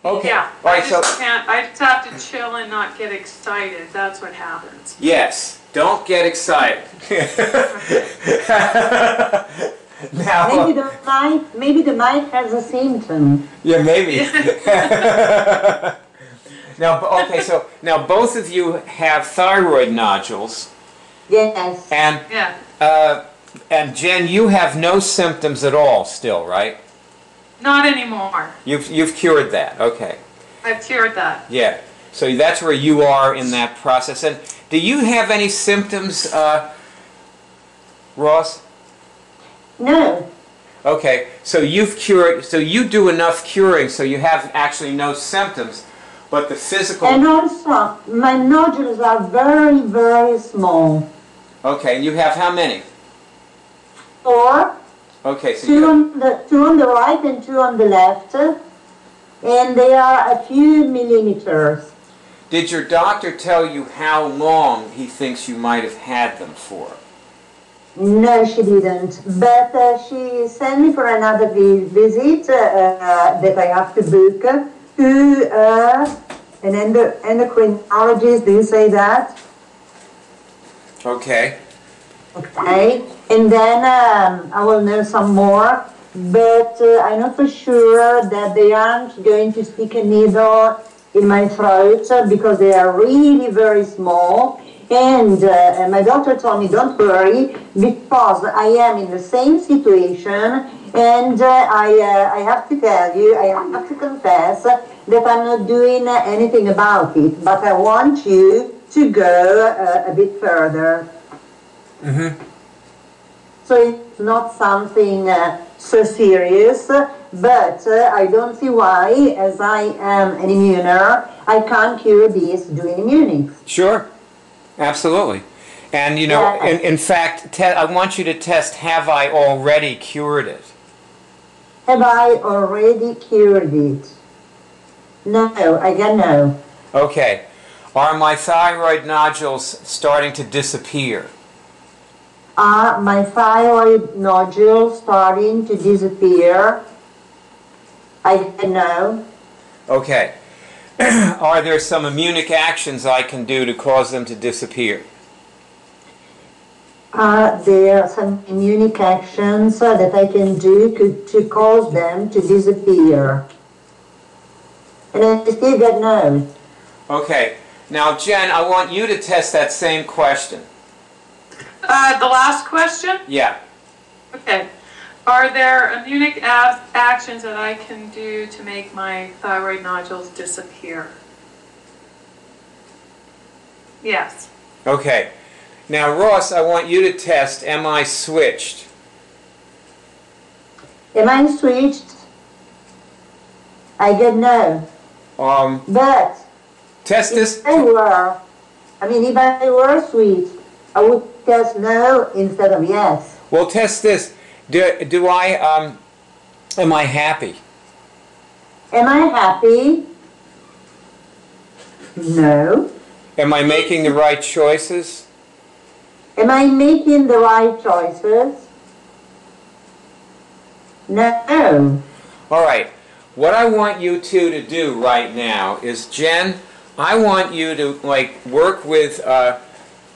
Okay. Yeah, All right, I just can't, I just have to chill and not get excited. That's what happens. Yes, don't get excited. Now, maybe the mind has a symptom. yeah, maybe. Now, okay, so now both of you have thyroid nodules. Yes. And Yeah. And Jen, you have no symptoms at all still, right? Not anymore. You've cured that. Okay. I've cured that. Yeah. So that's where you are in that process. And do you have any symptoms, Ross? No. Okay. So you've cured. So you do enough curing, so you have actually no symptoms, but the physical. And also, my nodules are very, very small. Okay. And you have how many? 4. Okay. So two on the right and 2 on the left, and they are a few millimeters. Did your doctor tell you how long he thinks you might have had them for? No, she didn't. But she sent me for another visit that I have to book to an endocrinologist. Do you say that? Okay. Okay. And then I will know some more. But I know for sure that they aren't going to stick a needle in my throat because they are really very small. And my doctor told me, don't worry, because I am in the same situation, and I have to tell you, I have to confess that I'm not doing anything about it, but I want you to go a bit further. Mm-hmm. So it's not something so serious, but I don't see why, as I am an immuner, I can't cure this doing Immunics. Sure. Absolutely. And, you know, in fact, I want you to test, have I already cured it? Have I already cured it? No, again, no. Okay. Are my thyroid nodules starting to disappear? Are my thyroid nodules starting to disappear? Again, no. Okay. Are there some immunic actions I can do to cause them to disappear? Are there some immunic actions that I can do to cause them to disappear? And I still get no. Okay. Now, Jen, I want you to test that same question. The last question? Yeah. Okay. Are there immunic actions that I can do to make my thyroid nodules disappear? Yes. Okay. Now, Ross, I want you to test, am I switched? Am I switched? I get no. But Test this. if I were switched, I would test no instead of yes. Well, test this. Am I happy? Am I happy? No. Am I making the right choices? Am I making the right choices? No. All right. What I want you two to do right now is, Jen, I want you to work with,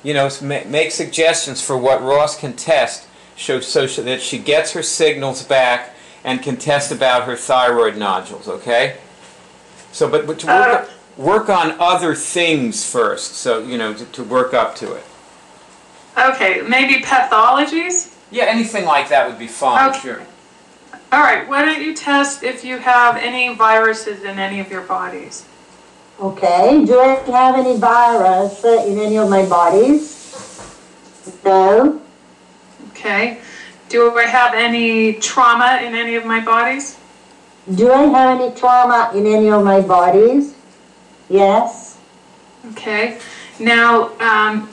make suggestions for what Ross can test, so that she gets her signals back and can test about her thyroid nodules. Okay. So, but to work on other things first. So to work up to it. Okay, maybe pathologies? Yeah, anything like that would be fine. Okay. Sure. All right, why don't you test if you have any viruses in any of your bodies? Okay. Do I have any virus in any of my bodies? No. Okay. Do I have any trauma in any of my bodies? Do I have any trauma in any of my bodies? Yes. Okay. Now,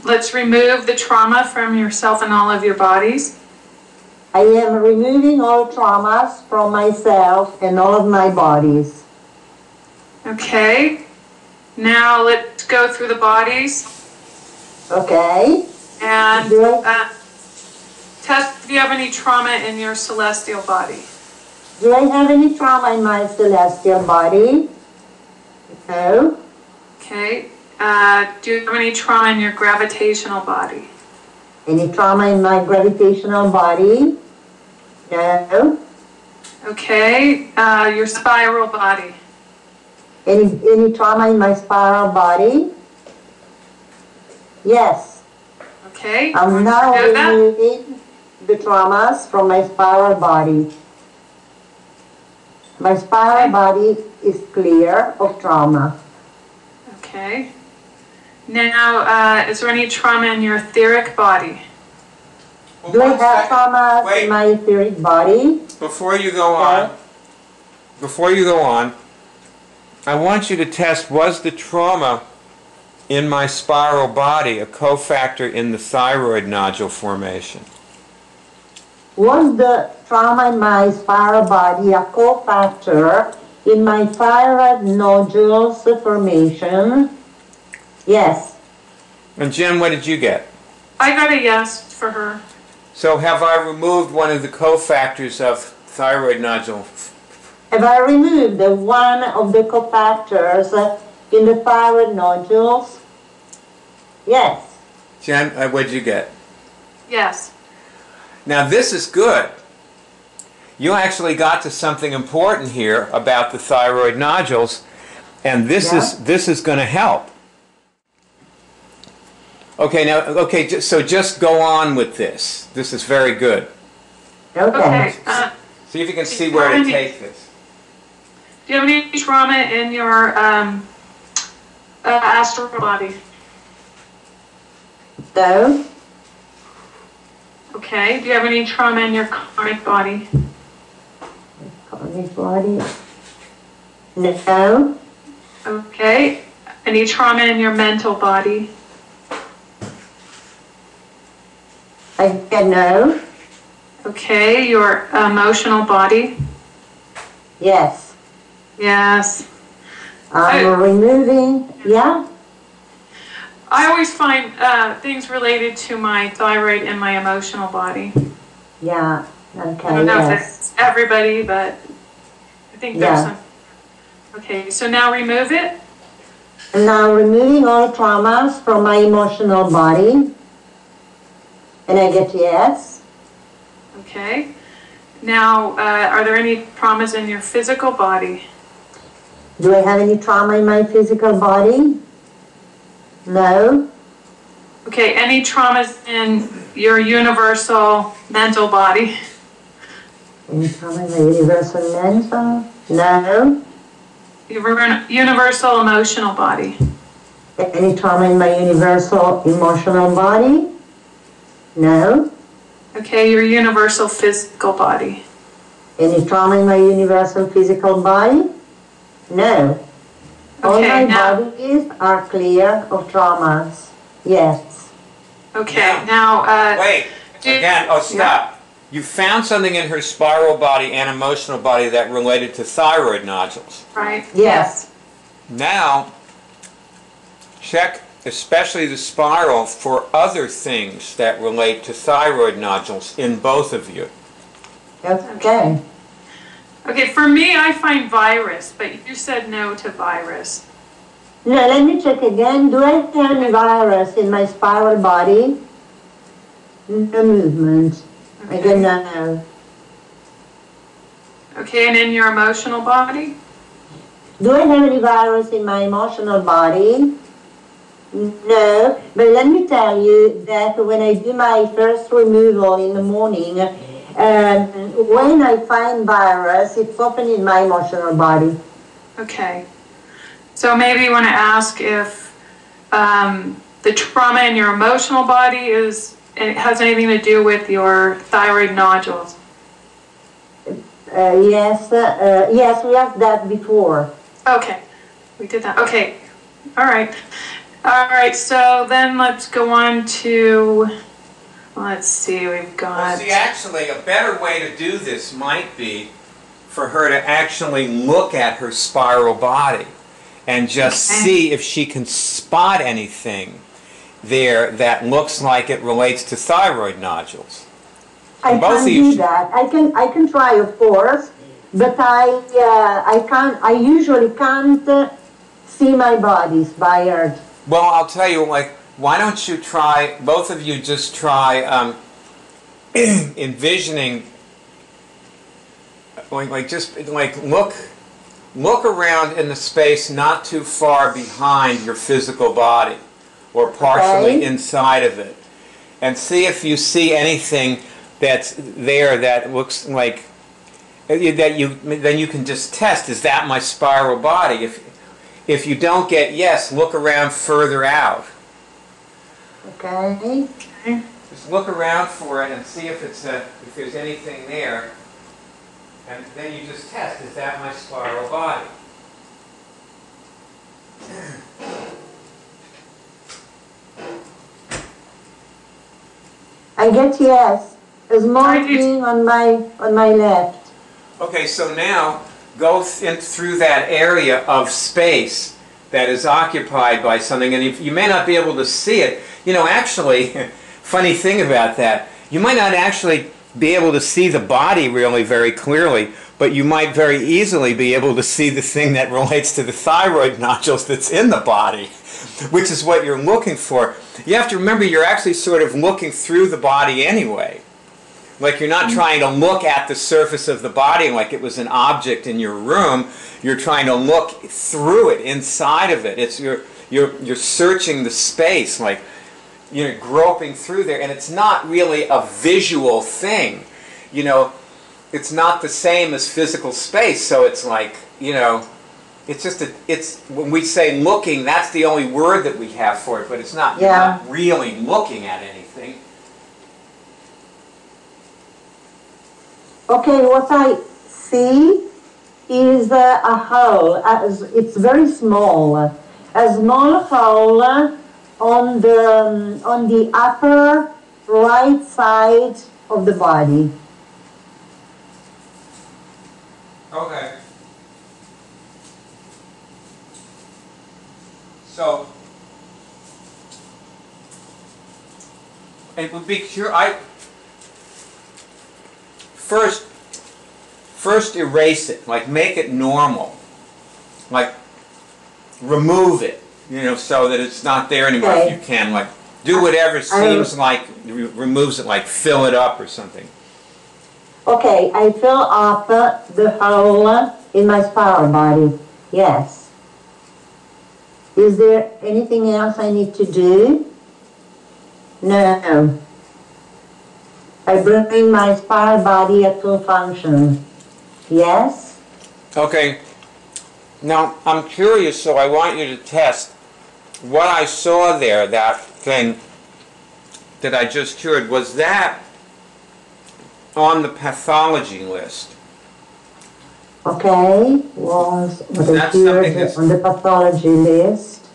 let's remove the trauma from yourself and all of your bodies. I am removing all traumas from myself and all of my bodies. Okay. Now, let's go through the bodies. Okay. And test if you have any trauma in your celestial body. Do I have any trauma in my celestial body? No. Okay. Do you have any trauma in your gravitational body? Any trauma in my gravitational body? No. Okay. Your spiral body? Any trauma in my spiral body? Yes. Okay. I'm now removing the traumas from my spiral body. My spiral body is clear of trauma. Okay. Now, is there any trauma in your etheric body? Well, Do I have traumas in my etheric body? Before you go on, I want you to test, was the trauma in my spiral body a cofactor in the thyroid nodule formation? Was the trauma in my spiral body a cofactor in my thyroid nodules formation? Yes. And Jen, what did you get? I got a yes for her. So have I removed one of the cofactors of thyroid nodule? Have I removed one of the cofactors in the thyroid nodules? Yes. Jen, what did you get? Yes. Now this is good. You actually got to something important here about the thyroid nodules, and this is going to help. Okay, now, so just go on with this. This is very good. Okay. See if you can see where to take this. Do you have any trauma in your astral body? No. Okay. Do you have any trauma in your karmic body? Karmic body? No. Okay. Any trauma in your mental body? I said no. Okay. Your emotional body? Yes. Yes. I'm removing, yeah? I always find things related to my thyroid and my emotional body. Yeah, okay, I don't know if yes. it's everybody, but I think there's some. Okay, so now remove it. And now removing all traumas from my emotional body. And I get yes. Okay. Now, are there any traumas in your physical body? Do I have any trauma in my physical body? No. Okay, any traumas in your universal mental body? Any trauma in my universal mental? No. Your universal emotional body? Any trauma in my universal emotional body? No. Okay, your universal physical body? Any trauma in my universal physical body? No. All Okay, my now, bodies are clear of traumas. Yes. okay, now, Wait, again, stop. You found something in her spiral body and emotional body that related to thyroid nodules. right? Yes. Now, check especially the spiral for other things that relate to thyroid nodules in both of you. Okay. Okay, for me, I find virus, but you said no to virus. No, let me check again. Do I have any virus in my spiral body? No movement. Okay. I don't know. Okay, and in your emotional body? Do I have any virus in my emotional body? No, but let me tell you that when I do my first removal in the morning, when I find virus, it's often in my emotional body. Okay. So maybe you want to ask if the trauma in your emotional body it has anything to do with your thyroid nodules. Yes, we asked that before. Okay, we did that. Okay, all right. All right, so then let's go on to, let's see, we've got... Well, see, actually, a better way to do this might be for her to actually look at her spiral body and just see if she can spot anything there that looks like it relates to thyroid nodules. I can do that. I can try, of course, but I usually can't see my body inspired. Well, I'll tell you, like, why don't you try, both of you just try envisioning, look around in the space not too far behind your physical body, or partially inside of it, and see if you see anything that's there that looks like, then you can just test, is that my spiral body? If you don't get yes, look around further out. Okay. Just look around for it and see if there's anything there, and then you just test, is that my spiral body? I get yes. A small thing on my left. Okay, so now go through that area of space that is occupied by something, and you may not be able to see it. You know, actually, funny thing about that, you might not actually be able to see the body really very clearly, but you might very easily be able to see the thing that relates to the thyroid nodules that's in the body, which is what you're looking for. You have to remember you're actually sort of looking through the body anyway. Like, you're not trying to look at the surface of the body like it was an object in your room. You're trying to look through it, inside of it. It's you're searching the space, like you're groping through there, and it's not really a visual thing. You know, it's not the same as physical space. So it's like, you know, it's just when we say looking, that's the only word that we have for it, but it's not. You're not really looking at anything. Okay, what I see is a hole. It's very small. A small hole on the upper right side of the body. Okay. So it would be First erase it, like make it normal, like remove it, you know, so that it's not there anymore. If you can, like do whatever seems like removes it, like fill it up or something. Okay, I fill up the hole in my spiral body. Yes. Is there anything else I need to do? No. I bring my spiral body at full function. Yes? Okay. Now, I'm curious, so I want you to test what I saw there, that thing that I just cured. Was that on the pathology list? Okay. Was that cured on the pathology list?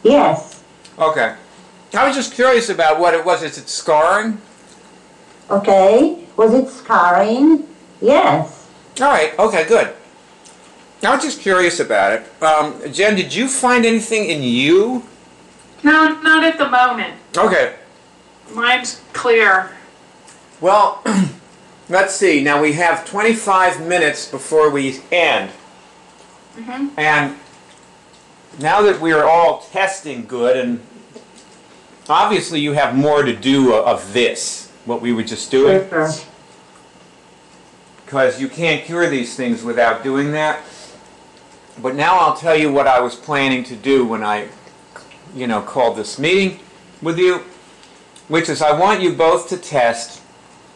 Yes. Okay. I was just curious about what it was. Is it scarring? Okay. Was it scarring? Yes. All right. Okay, good. I was just curious about it. Jen, did you find anything in you? No, not at the moment. Okay. Mine's clear. Well, let's see. Now we have 25 minutes before we end. And now that we are all testing good, and obviously you have more to do of this, what we were just doing. Because you can't cure these things without doing that. But now I'll tell you what I was planning to do when I, called this meeting with you, which is I want you both to test,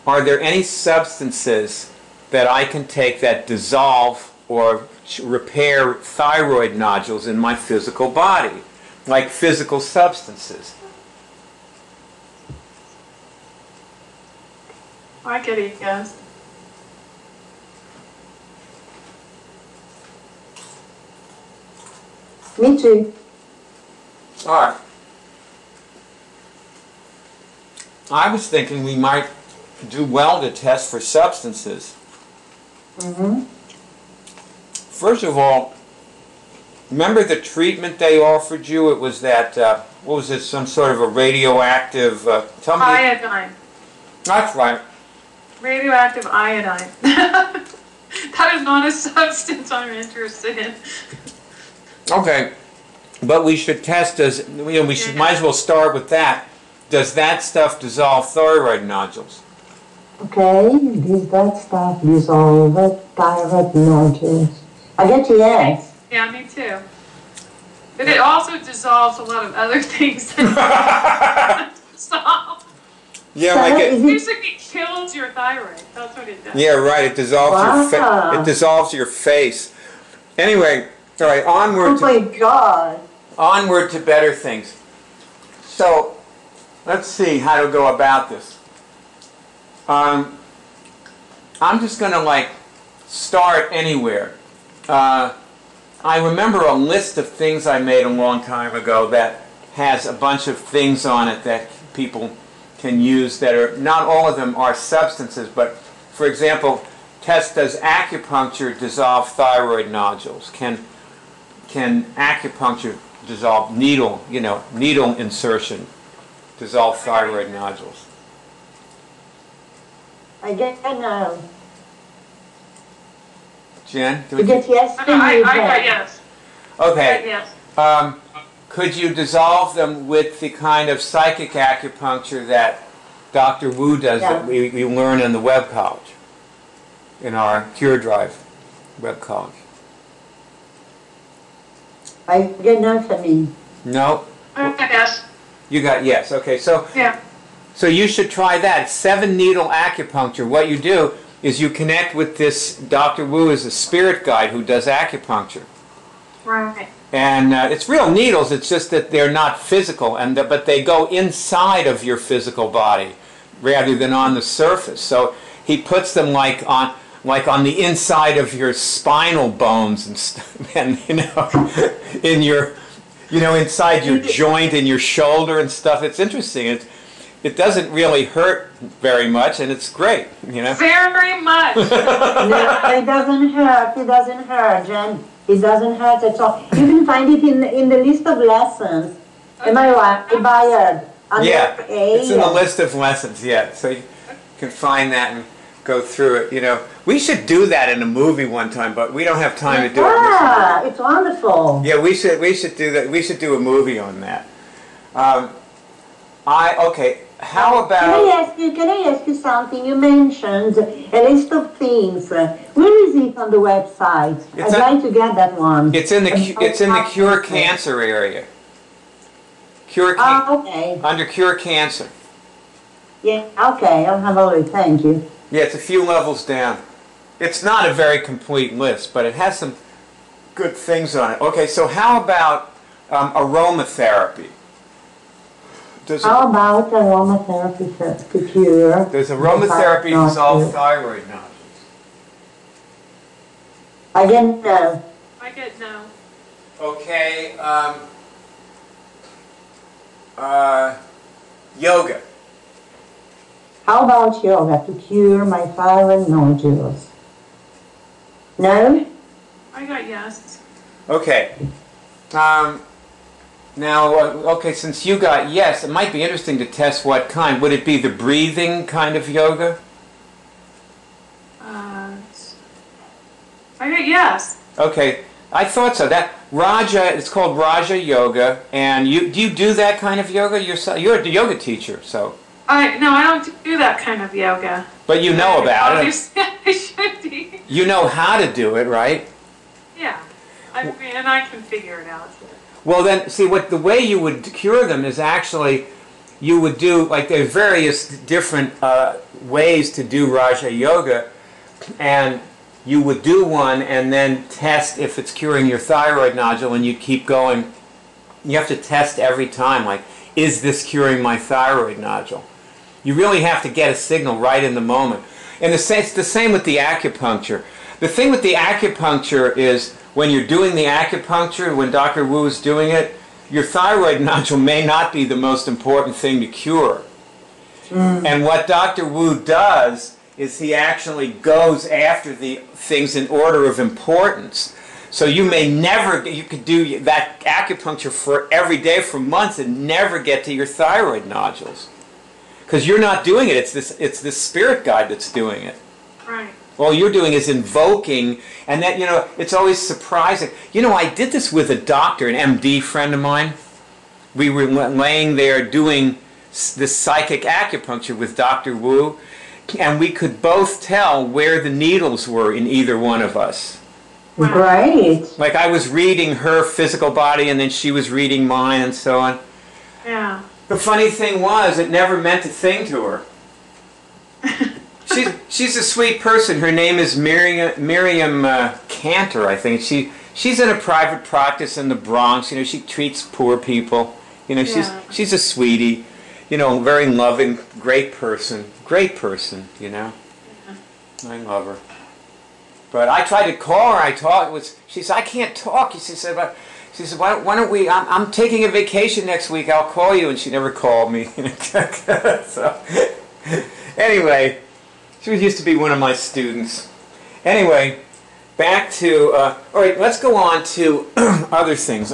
are there any substances that I can take that dissolve or repair thyroid nodules in my physical body, like physical substances? I get it, yes. Me too. All right. I was thinking we might do well to test for substances. First of all, remember the treatment they offered you? It was that, what was it, some sort of a radioactive... tell me. Iodine. That's right. Radioactive iodine. That is not a substance I'm interested in. Okay, but we should test, might as well start with that. Does that stuff dissolve thyroid nodules? Okay, does that stuff dissolve thyroid nodules? I get yes. Yeah, me too. But it also dissolves a lot of other things. So Yeah, So it basically kills your thyroid. That's what it does. yeah, right. It dissolves it dissolves your face. Anyway, all right. Oh my God. Onward to better things. So, let's see how to go about this. I'm just going to start anywhere. I remember a list of things I made a long time ago that has a bunch of things on it that people can use that are, not all of them are substances, but for example, test does acupuncture dissolve thyroid nodules? Can acupuncture dissolve needle insertion dissolve thyroid nodules? I get no. Jen? You get yes? I got yes. Okay. Yes. Could you dissolve them with the kind of psychic acupuncture that Dr. Wu does that we learn in the web college, in our Cure Drive web college? I get no for me. No? Yes. You got yes. Okay, so Yeah. so you should try that. 7-needle acupuncture. What you do is you connect with this, Dr. Wu is a spirit guide who does acupuncture. Right. And it's real needles, it's just that they're not physical, but they go inside of your physical body rather than on the surface. So he puts them like on the inside of your spinal bones and in your, inside your joint in your shoulder and stuff. It's interesting. It doesn't really hurt very much, and it's great, Very much. No, it doesn't hurt. It doesn't hurt, Jen. It doesn't hurt at all. You can find it in the list of lessons. Am I right, Bayard? Yeah, it's in the list of lessons, yeah. So you can find that and go through it, We should do that in a movie one time, but we don't have time to do it. Yeah, it's wonderful. Yeah, we should do that. We should do a movie on that. Okay. How about? Can I ask you something? You mentioned a list of things. Where is it on the website? I'd like to get that one. It's in the Cure Cancer area. Okay. Under Cure Cancer. Yeah. Okay. I'll have a look. Thank you. Yeah, it's a few levels down. It's not a very complete list, but it has some good things on it. Okay. So how about aromatherapy? How about aromatherapy to cure? Does aromatherapy dissolve thyroid nodules? I get no. I get no. Okay. Yoga. How about yoga to cure my thyroid nodules? No? I got yes. Okay. Now, okay, since you got yes, it might be interesting to test what kind. Would it be the breathing kind of yoga? I got yes. Okay, I thought so. It's called Raja Yoga, and do you do that kind of yoga yourself? You're a yoga teacher, so. No, I don't do that kind of yoga. But you know about it. Obviously, I should be. You know how to do it, right? Yeah, and I can figure it out. Well, then, see, the way you would cure them is actually, you would do, there's various different ways to do Raja Yoga, and you would do one and then test if it's curing your thyroid nodule, and you keep going. You have to test every time, is this curing my thyroid nodule? You really have to get a signal right in the moment. And it's the same with the acupuncture. The thing with the acupuncture is, when you're doing the acupuncture, when Dr. Wu is doing it, your thyroid nodule may not be the most important thing to cure. And what Dr. Wu does is he actually goes after the things in order of importance. So you could do that acupuncture for every day for months and never get to your thyroid nodules. Because you're not doing it, it's this spirit guide that's doing it. Right. All you're doing is invoking, and that, you know, it's always surprising. You know, I did this with a doctor, an MD friend of mine. We were laying there doing this psychic acupuncture with Dr. Wu, and we could both tell where the needles were in either one of us. Great. Like I was reading her physical body, and then she was reading mine, and so on. Yeah. The funny thing was, it never meant a thing to her. She's a sweet person. Her name is Miriam Cantor, I think. She's in a private practice in the Bronx. You know, she treats poor people. You know, she's a sweetie. You know, very loving, great person. Great person. You know, I love her. But I tried to call her. She said, I can't talk. She said, why don't we? I'm taking a vacation next week. I'll call you. And she never called me. So, anyway. She used to be one of my students. Anyway, back to, all right, let's go on to other things.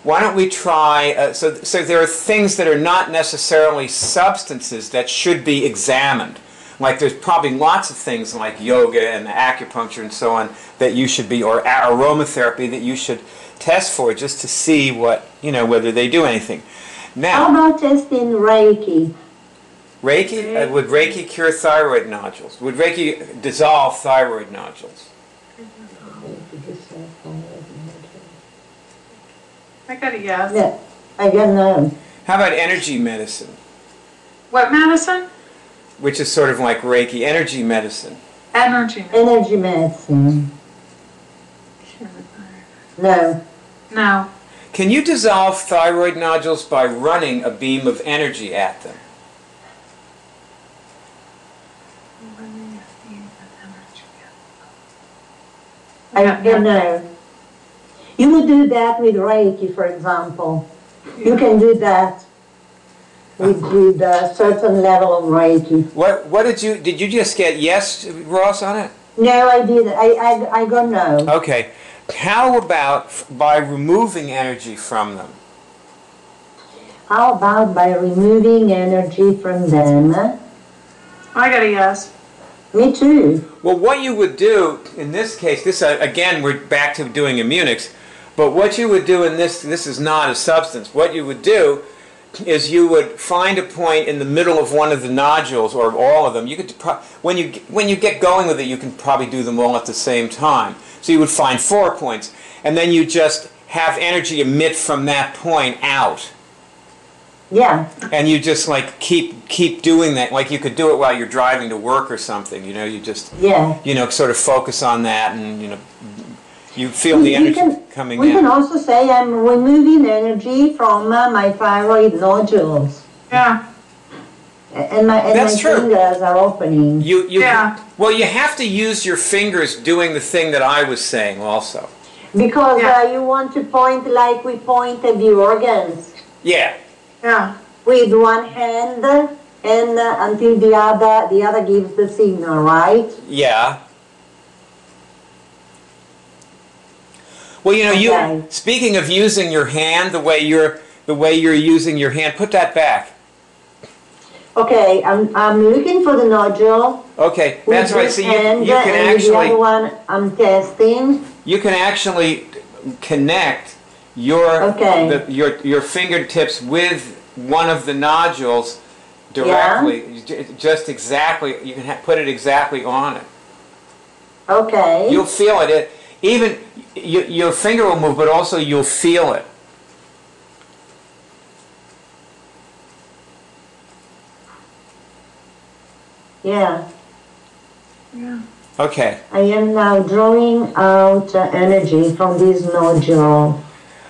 Why don't we try, so there are things that are not necessarily substances that should be examined. Like there's probably lots of things like yoga and acupuncture and so on that you should be, or aromatherapy that you should test for just to see what, you know, whether they do anything. Now, how about testing Reiki? Reiki? Would Reiki cure thyroid nodules? Would Reiki dissolve thyroid nodules? I got a yes. Yeah, I don't know. How about energy medicine? What medicine? Which is sort of like Reiki, energy medicine. Energy. Energy medicine. No. No. Can you dissolve thyroid nodules by running a beam of energy at them? I don't know. You would do that with Reiki, for example. You can do that with a certain level of Reiki. What did you just get yes, Ross, on it? No, I didn't. I got no. Okay. How about by removing energy from them? How about by removing energy from them? I got a yes. Me too. Well, what you would do in this case, again, we're back to doing Immunics, but what you would do in this is not a substance. What you would do is you would find a point in the middle of one of the nodules, or all of them. You could, when you get going with it, you can probably do them all at the same time. So you would find 4 points, and then you just have energy emit from that point out. Yeah. And you just like keep doing that. Like you could do it while you're driving to work or something. You know, you just sort of focus on that, and you know, you feel the energy coming in. We can also say I'm removing energy from my thyroid nodules. Yeah. And my fingers are opening. Well, you have to use your fingers doing the thing that I was saying also. Because you want to point like we point at the organs. Yeah. Yeah. With one hand and until the other gives the signal, right? Yeah. Well, you know, speaking of using your hand, the way you're using your hand, put that back. Okay, I'm looking for the nodule. Okay, that's right. So you can actually. The other one I'm testing. You can actually connect your fingertips with one of the nodules directly. Just exactly. You can put it exactly on it. Okay. You'll feel it. Even your finger will move, but also you'll feel it. Yeah. Yeah. Okay. I am now drawing out energy from this nodule.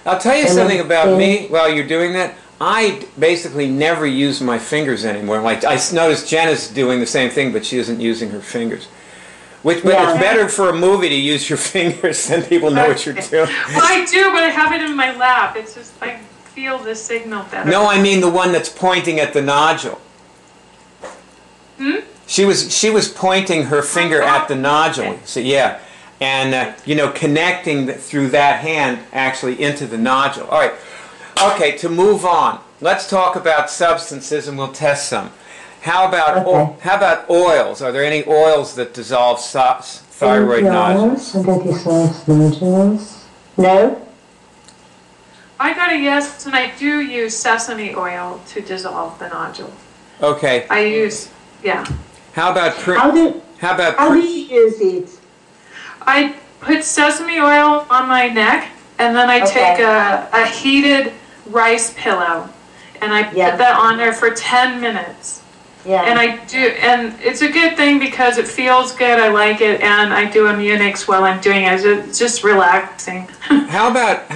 I'll tell you something about me while you're doing that. I basically never use my fingers anymore. Like I noticed Jen is doing the same thing, but she isn't using her fingers. But it's better for a movie to use your fingers than people know what you're doing. Well, I do, but I have it in my lap. It's just I feel the signal better. No, I mean the one that's pointing at the nodule. Hmm? She was pointing her finger at the nodule. Okay. So yeah, and connecting through that hand actually into the nodule. All right. Okay, to move on, let's talk about substances, and we'll test some. How about oils? Are there any oils that dissolve thyroid nodules? That dissolves nodules. No. I got a yes, and I do use sesame oil to dissolve the nodule. Okay. I use, yeah. How about How do you use it? I put sesame oil on my neck, and then I take a heated rice pillow, and I put that on there for 10 minutes. Yeah. And and it's a good thing because it feels good, I like it, and I do Immunics while I'm doing it. It's just relaxing. How about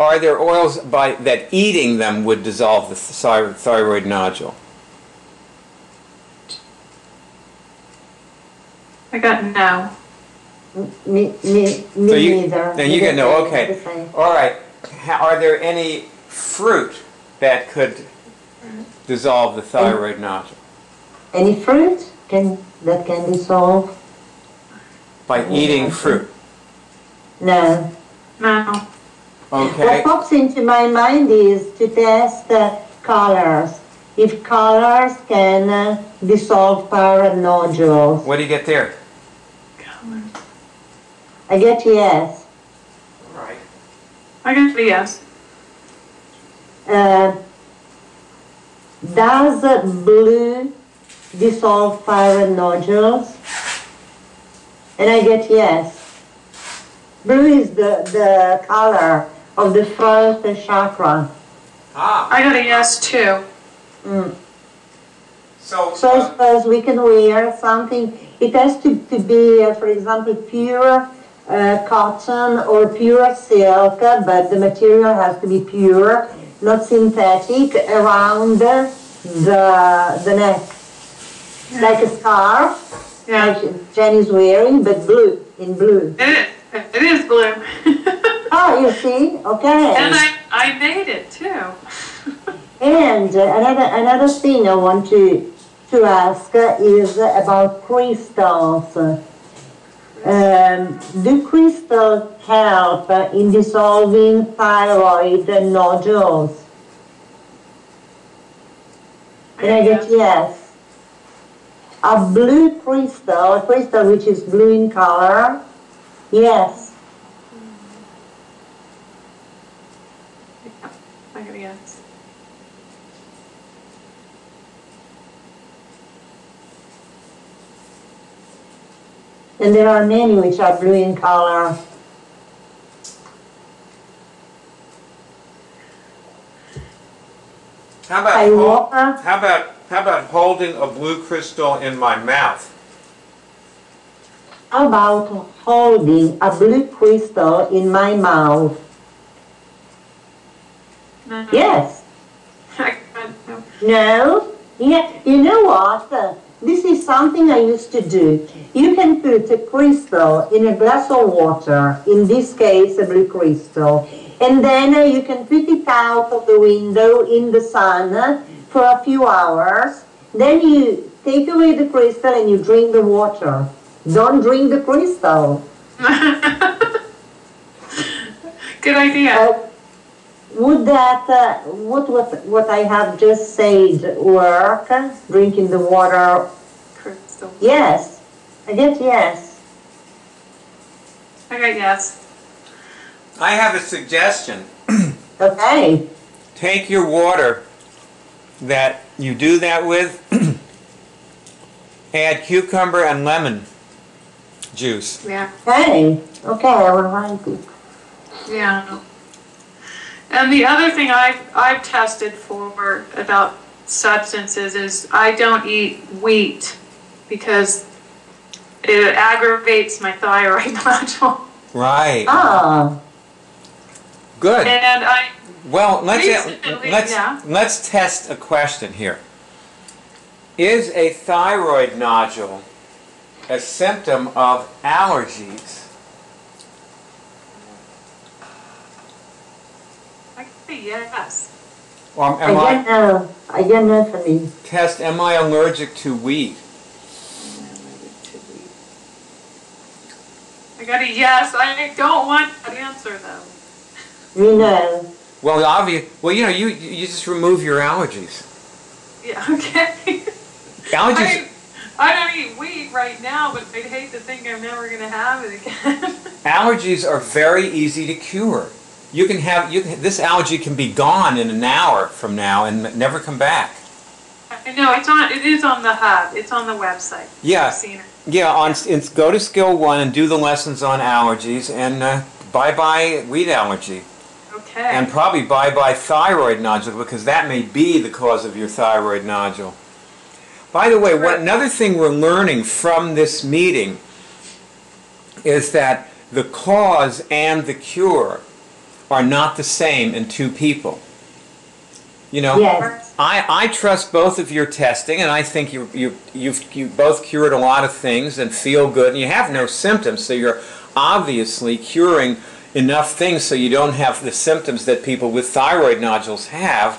are there oils that eating them would dissolve the thyroid nodule? I got no. Me neither. Then you get no, okay. All right. Are there any fruit that could dissolve the thyroid nodule? Any fruit that can dissolve? By eating fruit? No. No. Okay. What pops into my mind is to test colors. If colors can dissolve thyroid nodules. What do you get there? I get yes. All right. I got a yes. Does blue dissolve thyroid nodules? And I get yes. Blue is the color of the throat chakra. I got a yes too. So suppose we can wear something, it has to be, for example, pure cotton or pure silk, but the material has to be pure, not synthetic, around the neck. Like a scarf, like Jen is wearing, but blue, in blue. It is blue. Oh, you see? Okay. And I made it too. And another thing I want to ask is about crystals. Do crystals help in dissolving thyroid nodules? And I get yes. A blue crystal, a crystal which is blue in color, yes. I got a yes. And there are many which are blue in color. How about holding a blue crystal in my mouth? How about holding a blue crystal in my mouth? No. Yes. No. No? Yeah. You know what? This is something I used to do. You can put a crystal in a glass of water, in this case a blue crystal, and then you can put it out of the window in the sun for a few hours. Then you take away the crystal and you drink the water. Don't drink the crystal. Good idea. Would that, what I have just said work? Drinking the water? Crystal. Yes. I guess yes. I got yes. I have a suggestion. Okay. Take your water that you do that with, add cucumber and lemon juice. Yeah. Okay. Okay, I will write it. Yeah. And the other thing I've tested for about substances is I don't eat wheat because it aggravates my thyroid nodule. Right. Ah. Good. And Well, recently, let's test a question here. Is a thyroid nodule a symptom of allergies? I can say yes. Or I get no for me. Test, am I allergic to wheat? I got a yes. I don't want that answer though. Me no. Well, you know, you just remove your allergies. Yeah, okay. Allergies. I don't eat wheat right now, but I'd hate to think I'm never going to have it again. Allergies are very easy to cure. You can have this allergy can be gone in an hour from now and never come back. I know it is on the hub. It's on the website. Yeah. I've seen it. Yeah, go to Skill 1 and do the lessons on allergies, and bye-bye wheat allergy. Okay. And probably bye-bye thyroid nodule, because that may be the cause of your thyroid nodule. By the way, another thing we're learning from this meeting is that the cause and the cure are not the same in two people. You know, Yes. I trust both of your testing, and I think you've both cured a lot of things and feel good, and you have no symptoms, so you're obviously curing enough things so you don't have the symptoms that people with thyroid nodules have.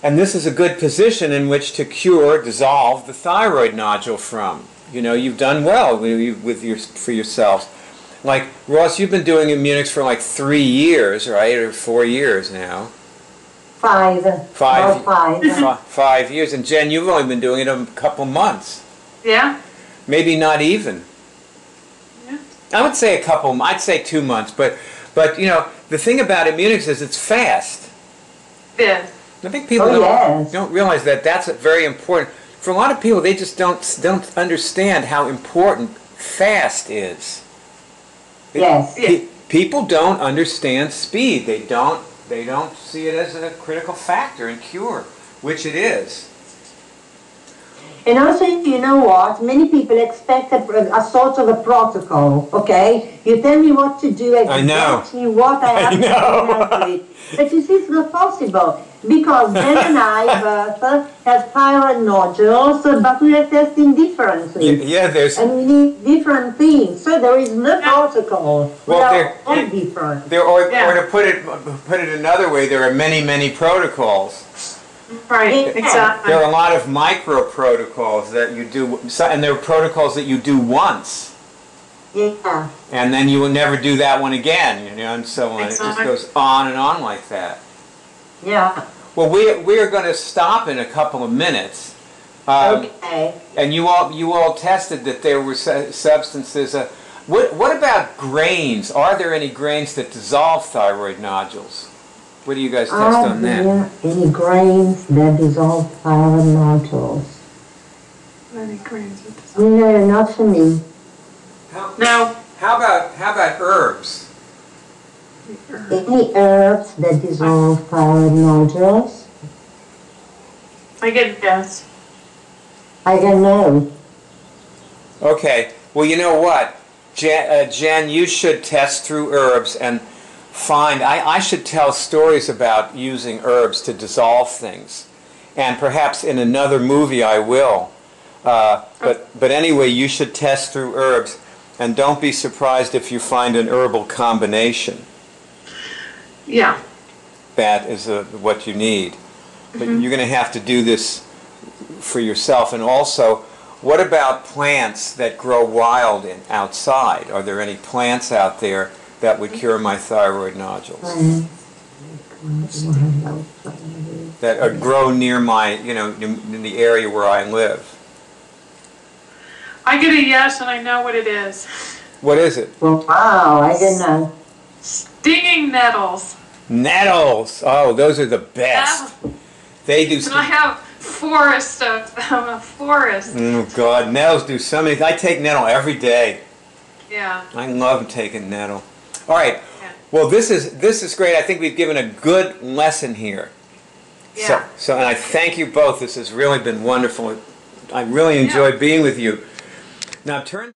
And this is a good position in which to cure, dissolve the thyroid nodule from. You know, you've done well for yourselves. Like, Ross, you've been doing Immunics for like 3 years, right? Or 4 years now. 5. About 5. 5 years. And Jen, you've only been doing it a couple months. Yeah. Maybe not even. Yeah. I would say I'd say 2 months. But you know, the thing about Immunics is it's fast. Yeah. I think people don't realize that that's very important. For a lot of people, they just don't understand how important fast is. Yes. People don't understand speed. They don't see it as a critical factor in cure, which it is. And also, you know what? Many people expect a sort of a protocol, okay? You tell me what to do, exactly what I have to do. But you see, it's not possible. Because Ben and I both have thyroid nodules, but we are testing differently. Yeah, and we need different things. So there is no protocol. Well, they're all different. Or to put it another way, there are many protocols. Right, exactly. There are a lot of micro protocols that you do, and there are protocols that you do once. Yeah. And then you will never do that one again, you know, and so on. Exactly. It just goes on and on like that. Yeah. Well, we are going to stop in a couple of minutes. Okay. And you all tested that there were substances. What about grains? Are there any grains that dissolve thyroid nodules? What do you guys test on that? Are there any grains that dissolve thyroid nodules? Any grains that dissolve? No, not for me. No. How about herbs? Any herbs that dissolve thyroid nodules? I get yes. I don't know. Okay. Well, you know what, Jen, you should test through herbs and find. I should tell stories about using herbs to dissolve things, and perhaps in another movie I will. But anyway, you should test through herbs, and don't be surprised if you find an herbal combination. Yeah. That is what you need. But you're going to have to do this for yourself. And also, what about plants that grow wild outside? Are there any plants out there that would cure my thyroid nodules? That grow near my, in the area where I live. I get a yes, and I know what it is. What is it? Wow, I didn't know. Stinging nettles. Nettles! Oh, those are the best. Yeah. They do. And I have forest of them, a forest. Oh God, nettles do so many. I take nettle every day. Yeah. I love taking nettle. All right. Yeah. Well, this is great. I think we've given a good lesson here. Yeah. So, and I thank you both. This has really been wonderful. I really enjoyed being with you. Now turn.